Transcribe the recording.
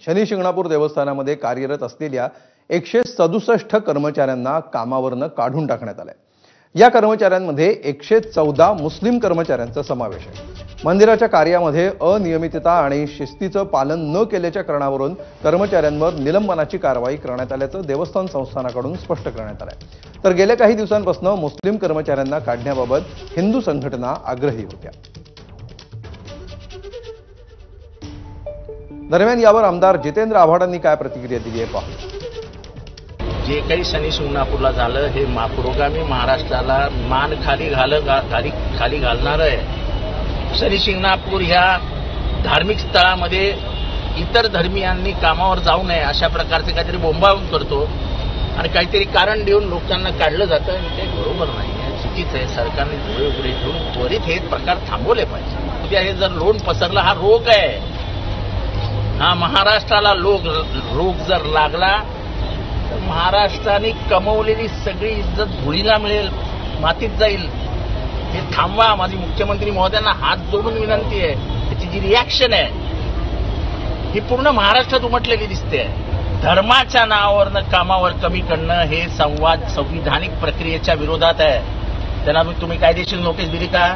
शनी शिंगणापूर देवस्थानामध्ये कार्यरत असलेल्या 167 कर्मचाऱ्यांना कामावरनं काढून टाकण्यात आलंय। या कर्मचाऱ्यांमध्ये 114 मुस्लिम कर्मचाऱ्यांचा समावेश आहे। मंदिराच्या कार्यामध्ये अनियमितता आणि शिस्तीचं पालन न केल्याच्या कारणावरून कर्मचाऱ्यांवर निलंबनाची कारवाई करण्यात आल्याचं देवस्थान संस्थानाकडून स्पष्ट करण्यात आलंय। तर गेल्या काही दिवसांपासून मुस्लिम कर्मचाऱ्यांना काढण्याबाबत हिंदू संघटना आग्रही होत्या। दरम्यान यावर आमदार जितेंद्र आव्हाडांनी काय प्रतिक्रिया दिली आहे पाहू। जे काही शनी शिंगणापूरला झालं हे पुरोगामी महाराष्ट्राला मान खाली घालणार आहे। शनी शिंगणापूर ह्या धार्मिक स्थळामध्ये इतर धर्मियांनी कामावर जाऊ नये अशा प्रकारचे काहीतरी बोंबाबोंब करतो आणि काहीतरी कारण देऊन लोकांना काढलं जातं। ते बरोबर नाही आहे, चुकीचं आहे। सरकारने डोळे उघडे ठेवून त्वरित हे प्रकार थांबवले पाहिजे। उद्या हे जर लोण पसरला, हा रोग आहे, हा महाराष्ट्राला रोग जर लागला तर महाराष्ट्राने कमवलेली सगळी इज्जत धुळीला मिळेल, मातीत जाईल। हे थांबवा। माझी मुख्यमंत्री महोदयांना हात जोडून विनंती आहे। त्याची जी रिॲक्शन आहे ही पूर्ण महाराष्ट्रात उमटलेली दिसते। धर्माच्या नावावरनं कामावर कमी करणं हे संविधानिक प्रक्रियेच्या विरोधात आहे। त्यांना तुम्ही कायदेशीर नोटीस दिली का?